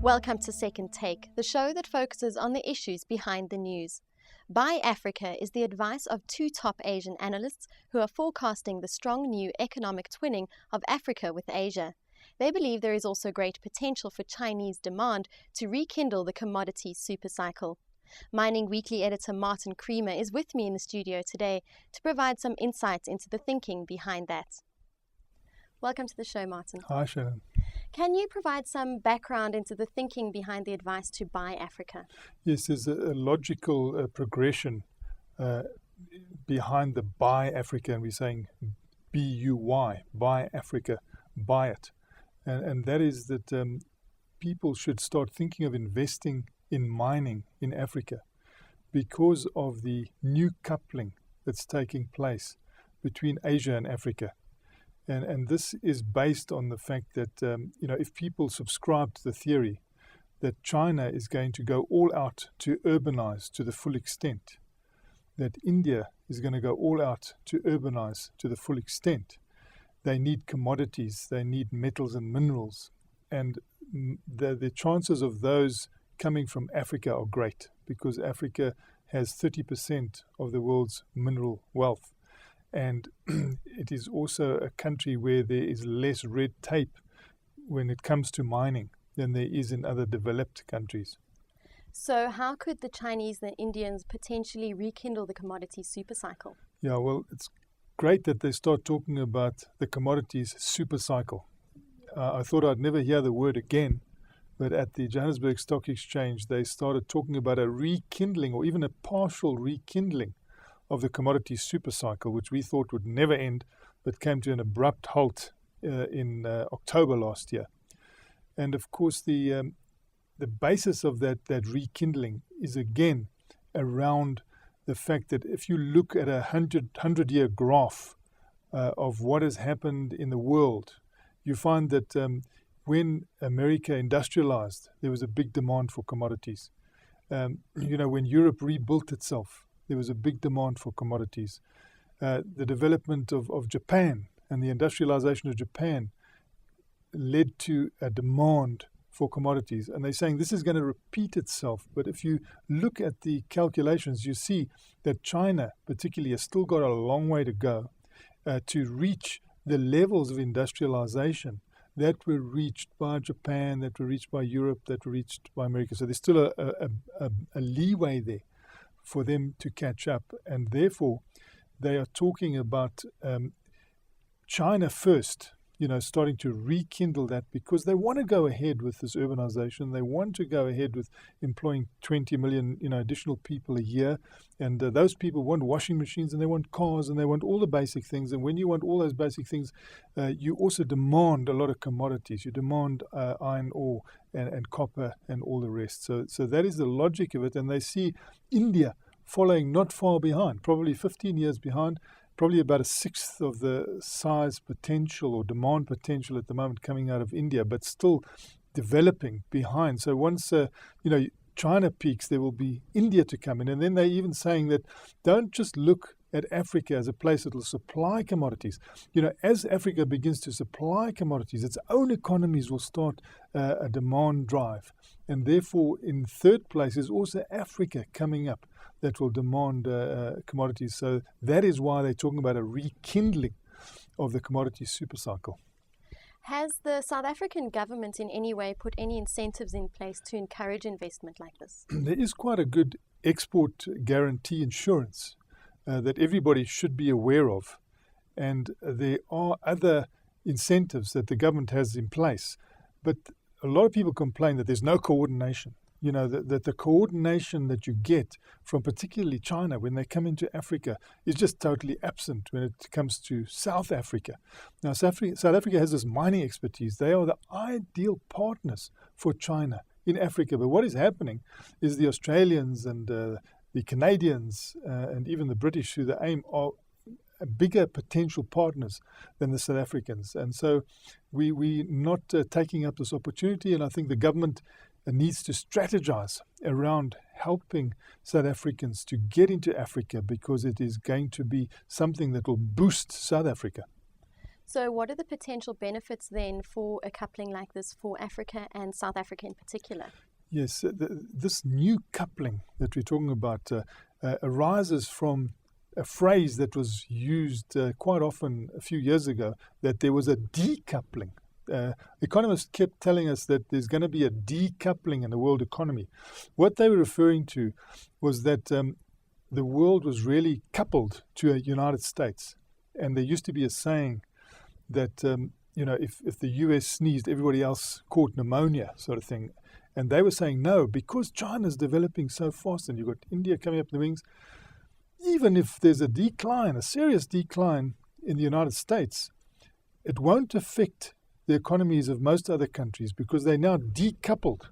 Welcome to Second Take, the show that focuses on the issues behind the news. Buy Africa is the advice of two top Asian analysts who are forecasting the strong new economic twinning of Africa with Asia. They believe there is also great potential for Chinese demand to rekindle the commodity supercycle. Mining Weekly editor Martin Creamer is with me in the studio today to provide some insights into the thinking behind that. Welcome to the show, Martin. Hi, Shannon. Can you provide some background into the thinking behind the advice to buy Africa? Yes, there's a logical progression behind the buy Africa, and we're saying B-U-Y, buy Africa, buy it. And that is that people should start thinking of investing in mining in Africa because of the new coupling that's taking place between Asia and Africa. And this is based on the fact that, if people subscribe to the theory that China is going to go all out to urbanize to the full extent, that India is going to go all out to urbanize to the full extent, they need commodities, they need metals and minerals. And the chances of those coming from Africa are great because Africa has 30% of the world's mineral wealth. And it is also a country where there is less red tape when it comes to mining than there is in other developed countries. So how could the Chinese and the Indians potentially rekindle the commodity supercycle? Yeah, well, it's great that they start talking about the commodities supercycle. I thought I'd never hear the word again, but at the Johannesburg Stock Exchange, they started talking about a rekindling or even a partial rekindling of the commodity supercycle, which we thought would never end, but came to an abrupt halt in October last year. And of course, the basis of that rekindling is again around the fact that if you look at a 100-year graph of what has happened in the world, you find that when America industrialized, there was a big demand for commodities. When Europe rebuilt itself, there was a big demand for commodities. The development of Japan and the industrialization of Japan led to a demand for commodities. And they're saying this is going to repeat itself. But if you look at the calculations, you see that China particularly has still got a long way to go to reach the levels of industrialization that were reached by Japan, that were reached by Europe, that were reached by America. So there's still a leeway there for them to catch up. And therefore, they are talking about China first, starting to rekindle that because they want to go ahead with this urbanization. They want to go ahead with employing 20 million, additional people a year. And those people want washing machines and they want cars and they want all the basic things. And when you want all those basic things, you also demand a lot of commodities. You demand iron ore and copper and all the rest. So that is the logic of it. And they see India following not far behind, probably 15 years behind, probably about a sixth of the size potential or demand potential at the moment coming out of India, but still developing behind. So once, China peaks, there will be India to come in. And then they're even saying that don't just look at Africa as a place that will supply commodities. As Africa begins to supply commodities, its own economies will start a demand drive. And therefore, in third place is also Africa coming up that will demand commodities. So that is why they're talking about a rekindling of the commodity supercycle. Has the South African government in any way put any incentives in place to encourage investment like this? There is quite a good export guarantee insurance that everybody should be aware of. And there are other incentives that the government has in place. But a lot of people complain that there's no coordination. That the coordination that you get from particularly China when they come into Africa is just totally absent when it comes to South Africa. Now, South Africa has this mining expertise. They are the ideal partners for China in Africa. But what is happening is the Australians and the Canadians and even the British, who they aim are bigger potential partners than the South Africans. And so we're not taking up this opportunity. And I think the government needs to strategize around helping South Africans to get into Africa because it is going to be something that will boost South Africa. So what are the potential benefits then for a coupling like this for Africa and South Africa in particular? Yes, this new coupling that we're talking about arises from a phrase that was used quite often a few years ago, that there was a decoupling. Economists kept telling us that there's going to be a decoupling in the world economy. What they were referring to was that the world was really coupled to the United States. And there used to be a saying that, if the US sneezed, everybody else caught pneumonia, sort of thing. And they were saying, no, because China's developing so fast and you've got India coming up in the wings, even if there's a decline, a serious decline in the United States, it won't affect the economies of most other countries because they're now decoupled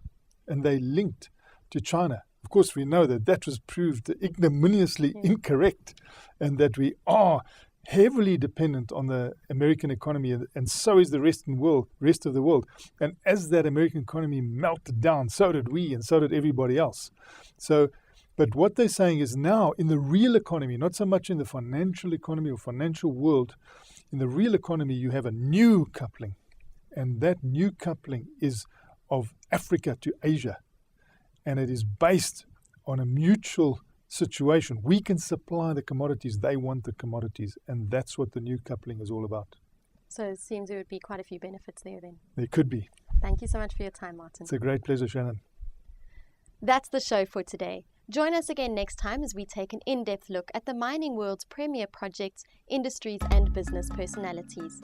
and they linked to China. Of course, we know that that was proved ignominiously incorrect, and that we are heavily dependent on the American economy, and so is the rest of the world. And as that American economy melted down, so did we, and so did everybody else. But what they're saying is now in the real economy, not so much in the financial economy or financial world, in the real economy you have a new coupling. And that new coupling is of Africa to Asia. And it is based on a mutual situation. We can supply the commodities, they want the commodities. And that's what the new coupling is all about. So it seems there would be quite a few benefits there then. There could be. Thank you so much for your time, Martin. It's a great pleasure, Shannon. That's the show for today. Join us again next time as we take an in-depth look at the mining world's premier projects, industries and business personalities.